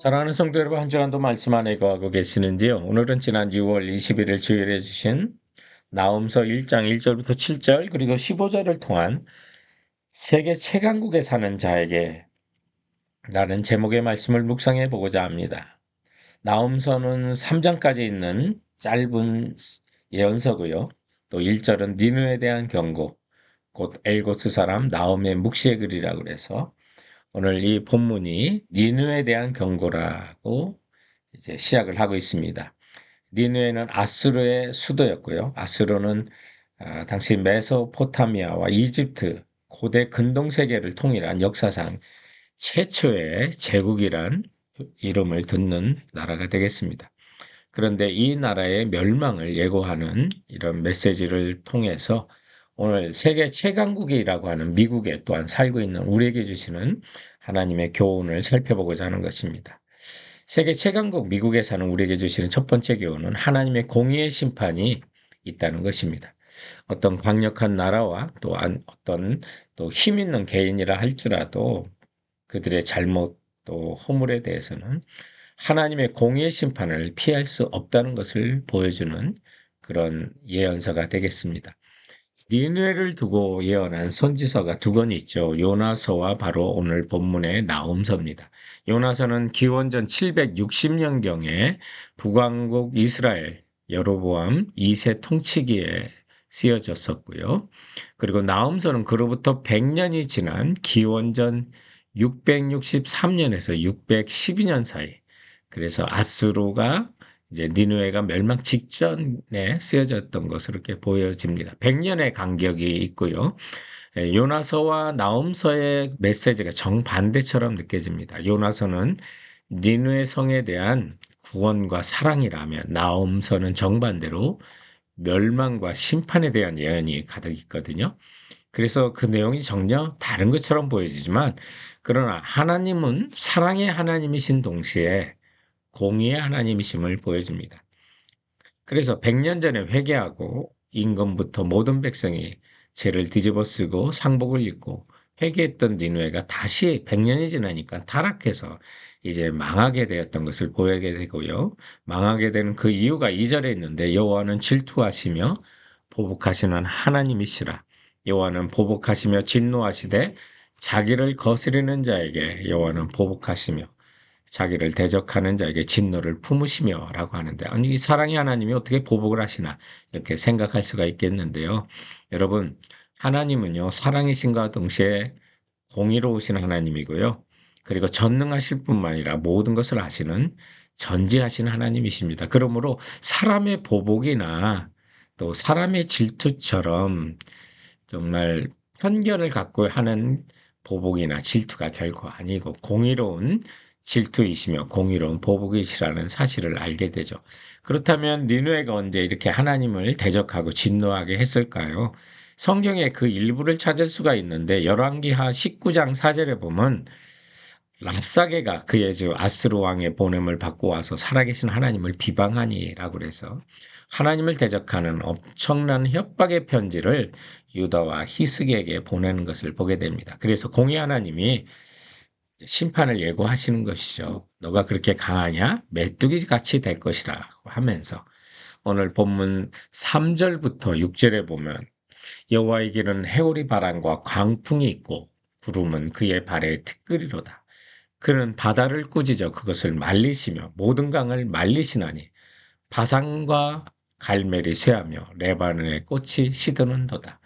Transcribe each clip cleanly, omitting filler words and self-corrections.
사랑하는 성도 여러분, 한 주간도 말씀 안에 거하고 계시는지요? 오늘은 지난 6월 21일 주일에 주신 나홈서 1장 1절부터 7절 그리고 15절을 통한 세계 최강국에 사는 자에게 라는 제목의 말씀을 묵상해 보고자 합니다. 나홈서는 3장까지 있는 짧은 예언서고요. 또 1절은 니느웨에 대한 경고, 곧 엘고스 사람 나홈의 묵시의 글이라고 그래서 오늘 이 본문이 니느웨에 대한 경고라고 이제 시작을 하고 있습니다. 니느웨는 아수르의 수도였고요. 아수르는 당시 메소포타미아와 이집트 고대 근동 세계를 통일한 역사상 최초의 제국이란 이름을 듣는 나라가 되겠습니다. 그런데 이 나라의 멸망을 예고하는 이런 메시지를 통해서 오늘 세계 최강국이라고 하는 미국에 또한 살고 있는 우리에게 주시는 하나님의 교훈을 살펴보고자 하는 것입니다. 세계 최강국 미국에 사는 우리에게 주시는 첫 번째 교훈은 하나님의 공의의 심판이 있다는 것입니다. 어떤 강력한 나라와 또한 어떤 또 힘 있는 개인이라 할지라도 그들의 잘못 또 허물에 대해서는 하나님의 공의의 심판을 피할 수 없다는 것을 보여주는 그런 예언서가 되겠습니다. 니느웨를 두고 예언한 선지서가 두 권 있죠. 요나서와 바로 오늘 본문의 나홈서입니다. 요나서는 기원전 760년경에 북왕국 이스라엘 여로보암 2세 통치기에 쓰여졌었고요. 그리고 나홈서는 그로부터 100년이 지난 기원전 663년에서 612년 사이, 그래서 아수르가 이제 니느웨가 멸망 직전에 쓰여졌던 것으로 이렇게 보여집니다. 100년의 간격이 있고요. 요나서와 나홈서의 메시지가 정반대처럼 느껴집니다. 요나서는 니느웨 성에 대한 구원과 사랑이라면 나홈서는 정반대로 멸망과 심판에 대한 예언이 가득 있거든요. 그래서 그 내용이 전혀 다른 것처럼 보여지지만 그러나 하나님은 사랑의 하나님이신 동시에 공의의 하나님이심을 보여줍니다. 그래서 100년 전에 회개하고 임금부터 모든 백성이 죄를 뒤집어쓰고 상복을 입고 회개했던 니느웨가 다시 100년이 지나니까 타락해서 이제 망하게 되었던 것을 보이게 되고요. 망하게 되는 그 이유가 2절에 있는데 여호와는 질투하시며 보복하시는 하나님이시라. 여호와는 보복하시며 진노하시되 자기를 거스리는 자에게 여호와는 보복하시며 자기를 대적하는 자에게 진노를 품으시며 라고 하는데, 아니, 이 사랑의 하나님이 어떻게 보복을 하시나, 이렇게 생각할 수가 있겠는데요. 여러분, 하나님은요, 사랑이신과 동시에 공의로우신 하나님이고요. 그리고 전능하실 뿐만 아니라 모든 것을 아시는 전지하신 하나님이십니다. 그러므로 사람의 보복이나 또 사람의 질투처럼 정말 편견을 갖고 하는 보복이나 질투가 결코 아니고 공의로운 질투이시며 공의로운 보복이시라는 사실을 알게 되죠. 그렇다면 니느웨가 언제 이렇게 하나님을 대적하고 진노하게 했을까요? 성경에 그 일부를 찾을 수가 있는데 열왕기하 19장 4절에 보면 랍사게가 그의 주 아스루 왕의 보냄을 받고 와서 살아계신 하나님을 비방하니라고 그래서 하나님을 대적하는 엄청난 협박의 편지를 유다와 히스기에게 보내는 것을 보게 됩니다. 그래서 공의 하나님이 심판을 예고하시는 것이죠. 너가 그렇게 강하냐? 메뚜기 같이 될 것이라고 하면서 오늘 본문 3절부터 6절에 보면 여호와의 길은 해오리 바람과 광풍이 있고 구름은 그의 발에 티끌이로다. 그는 바다를 꾸짖어 그것을 말리시며 모든 강을 말리시나니 바산과 갈멜이 쇠하며 레바논의 꽃이 시드는도다.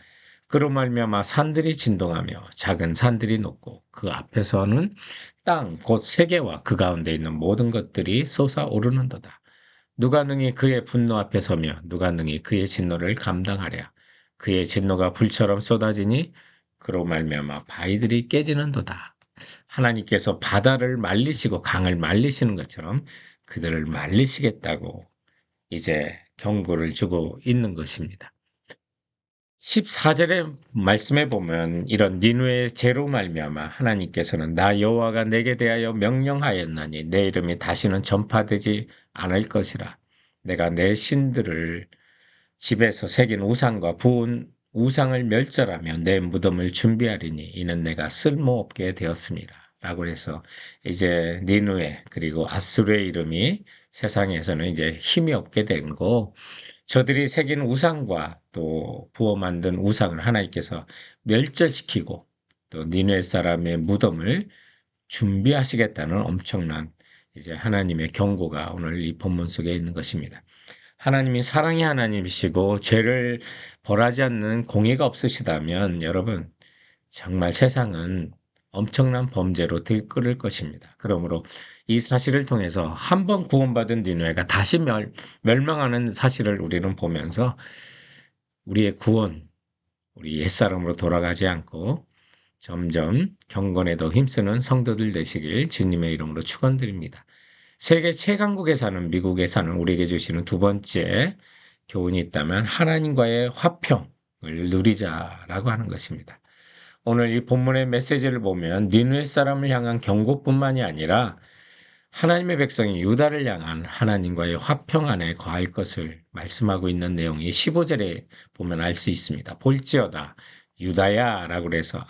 그로 말미암아 산들이 진동하며 작은 산들이 높고 그 앞에서는 땅 곧 세계와 그 가운데 있는 모든 것들이 솟아오르는도다. 누가 능히 그의 분노 앞에 서며 누가 능히 그의 진노를 감당하랴. 그의 진노가 불처럼 쏟아지니 그로 말미암아 바위들이 깨지는도다. 하나님께서 바다를 말리시고 강을 말리시는 것처럼 그들을 말리시겠다고 이제 경고를 주고 있는 것입니다. 14절의 말씀에 보면 이런 니느웨의 죄로 말미암아 하나님께서는 나 여호와가 내게 대하여 명령하였나니 내 이름이 다시는 전파되지 않을 것이라. 내가 내 신들을 집에서 새긴 우상과 부은 우상을 멸절하며 내 무덤을 준비하리니 이는 내가 쓸모없게 되었습니다. 라고 해서 이제 니누에 그리고 아수르의 이름이 세상에서는 이제 힘이 없게 된 거, 저들이 새긴 우상과 또 부어 만든 우상을 하나님께서 멸절시키고 또 니누에 사람의 무덤을 준비하시겠다는 엄청난 이제 하나님의 경고가 오늘 이 본문 속에 있는 것입니다. 하나님이 사랑의 하나님이시고 죄를 벌하지 않는 공의가 없으시다면 여러분 정말 세상은 엄청난 범죄로 들끓을 것입니다. 그러므로 이 사실을 통해서 한 번 구원받은 니느웨가 다시 멸망하는 사실을 우리는 보면서 우리의 구원, 우리 옛사람으로 돌아가지 않고 점점 경건에 더 힘쓰는 성도들 되시길 주님의 이름으로 축원드립니다. 세계 최강국에 사는 미국에 사는 우리에게 주시는 두 번째 교훈이 있다면 하나님과의 화평을 누리자라고 하는 것입니다. 오늘 이 본문의 메시지를 보면 니느웨 사람을 향한 경고뿐만이 아니라 하나님의 백성인 유다를 향한 하나님과의 화평 안에 거할 것을 말씀하고 있는 내용이 15절에 보면 알 수 있습니다. 볼지어다 유다야 라고 해서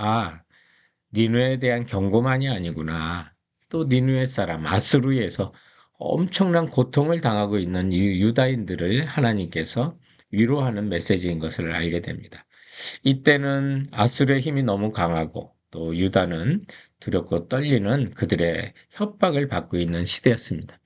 니느웨에 대한 경고만이 아니구나. 또 니느웨 사람 아수르에서 엄청난 고통을 당하고 있는 이 유다인들을 하나님께서 위로하는 메시지인 것을 알게 됩니다. 이때는 아수르의 힘이 너무 강하고 또 유다는 두렵고 떨리는 그들의 협박을 받고 있는 시대였습니다.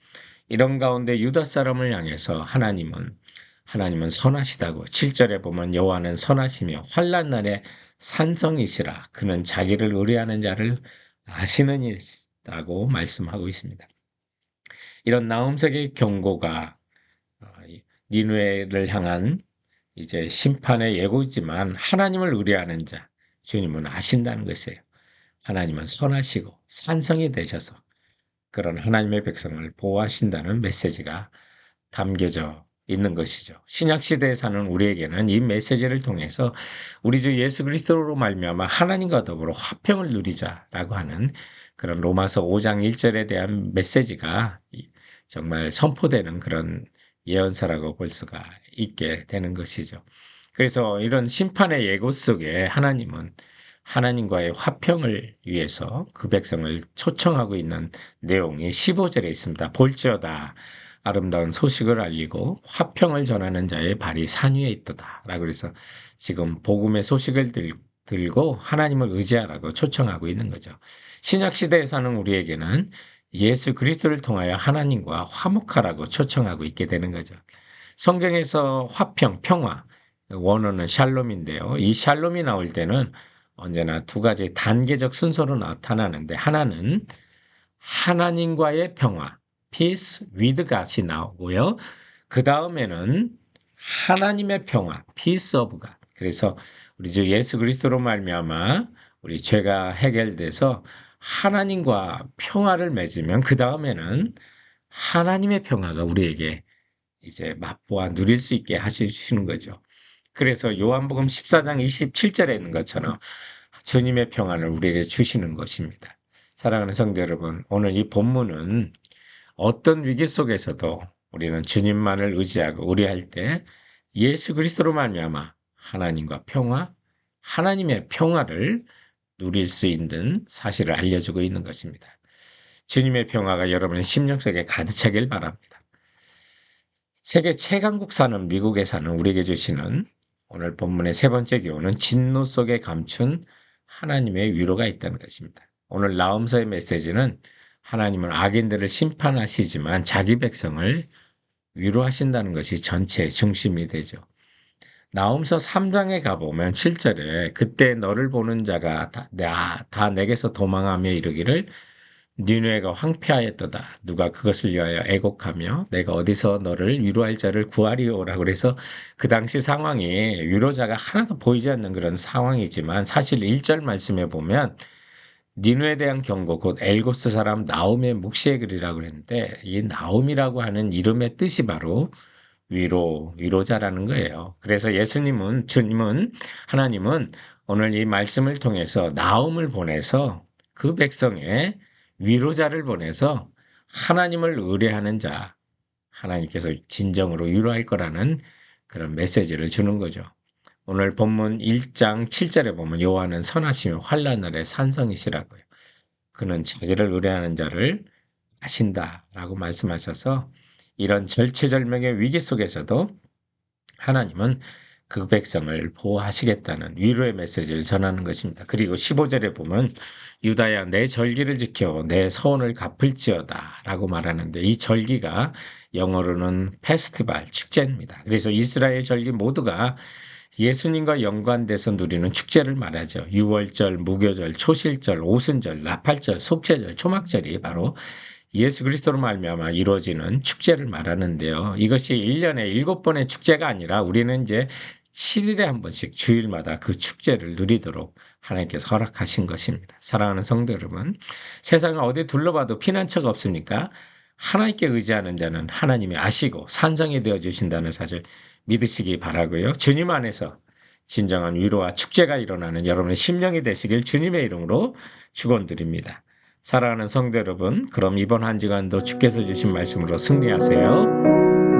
이런 가운데 유다 사람을 향해서 하나님은 선하시다고 7절에 보면 여호와는 선하시며 환난 날에 산성이시라 그는 자기를 의뢰하는 자를 아시는 이라고 말씀하고 있습니다. 이런 나음색의 경고가 니느웨를 향한 이제 심판의 예고이지만 하나님을 의뢰하는 자 주님은 아신다는 것이에요. 하나님은 선하시고 산성이 되셔서 그런 하나님의 백성을 보호하신다는 메시지가 담겨져 있는 것이죠. 신약 시대에 사는 우리에게는 이 메시지를 통해서 우리 주 예수 그리스도로 말미암아 하나님과 더불어 화평을 누리자라고 하는 그런 로마서 5장 1절에 대한 메시지가 정말 선포되는 그런 예언사라고 볼 수가 있게 되는 것이죠. 그래서 이런 심판의 예고 속에 하나님은 하나님과의 화평을 위해서 그 백성을 초청하고 있는 내용이 15절에 있습니다. 볼지어다 아름다운 소식을 알리고 화평을 전하는 자의 발이 산 위에 있도다 라고 해서 지금 복음의 소식을 들고 하나님을 의지하라고 초청하고 있는 거죠. 신약 시대에 사는 우리에게는 예수 그리스도를 통하여 하나님과 화목하라고 초청하고 있게 되는 거죠. 성경에서 화평, 평화, 원어는 샬롬인데요. 이 샬롬이 나올 때는 언제나 두 가지 단계적 순서로 나타나는데 하나는 하나님과의 평화, peace with God이 나오고요. 그 다음에는 하나님의 평화, peace of God. 그래서 우리 주 예수 그리스도로 말미암아 우리 죄가 해결돼서 하나님과 평화를 맺으면 그 다음에는 하나님의 평화가 우리에게 이제 맛보아 누릴 수 있게 하시는 거죠. 그래서 요한복음 14장 27절에 있는 것처럼 주님의 평안을 우리에게 주시는 것입니다. 사랑하는 성도 여러분, 오늘 이 본문은 어떤 위기 속에서도 우리는 주님만을 의지하고 의뢰할 때 예수 그리스도로 말미암아 하나님과 평화, 하나님의 평화를 누릴 수 있는 사실을 알려주고 있는 것입니다. 주님의 평화가 여러분의 심령 속에 가득 차길 바랍니다. 세계 최강국 사는 미국에 사는 우리에게 주시는 오늘 본문의 세 번째 교훈은 진노 속에 감춘 하나님의 위로가 있다는 것입니다. 오늘 나음서의 메시지는 하나님은 악인들을 심판하시지만 자기 백성을 위로하신다는 것이 전체의 중심이 되죠. 나음서 3장에 가보면 7절에 그때 너를 보는 자가 다 내게서 도망하며 이르기를 니느웨가 황폐하였도다. 누가 그것을 위하여 애곡하며 내가 어디서 너를 위로할 자를 구하리오라고 그래서 그 당시 상황이 위로자가 하나도 보이지 않는 그런 상황이지만 사실 1절 말씀에 보면 니느웨에 대한 경고 곧 엘고스 사람 나움의 묵시의 글이라고 그랬는데 이 나움이라고 하는 이름의 뜻이 바로 위로자라는 거예요. 그래서 주님은 하나님은 오늘 이 말씀을 통해서 나움을 보내서 그 백성의 위로자를 보내서 하나님을 의뢰하는 자, 하나님께서 진정으로 위로할 거라는 그런 메시지를 주는 거죠. 오늘 본문 1장 7절에 보면 여호와는 선하시며 환난 날에 산성이시라고요. 그는 자기를 의뢰하는 자를 아신다라고 말씀하셔서 이런 절체절명의 위기 속에서도 하나님은 그 백성을 보호하시겠다는 위로의 메시지를 전하는 것입니다. 그리고 15절에 보면 유다야 내 절기를 지켜 내 서원을 갚을지어다 라고 말하는데 이 절기가 영어로는 페스티벌, 축제입니다. 그래서 이스라엘 절기 모두가 예수님과 연관돼서 누리는 축제를 말하죠. 유월절, 무교절, 초실절, 오순절, 나팔절, 속죄절, 초막절이 바로 예수 그리스도로 말미암아 이루어지는 축제를 말하는데요. 이것이 1년에 7번의 축제가 아니라 우리는 이제 7일에 한 번씩 주일마다 그 축제를 누리도록 하나님께서 허락하신 것입니다. 사랑하는 성도 여러분, 세상을 어디 둘러봐도 피난처가 없습니까? 하나님께 의지하는 자는 하나님이 아시고 산성이 되어 주신다는 사실 믿으시기 바라고요. 주님 안에서 진정한 위로와 축제가 일어나는 여러분의 심령이 되시길 주님의 이름으로 축원드립니다. 사랑하는 성도 여러분, 그럼 이번 한 주간도 주께서 주신 말씀으로 승리하세요.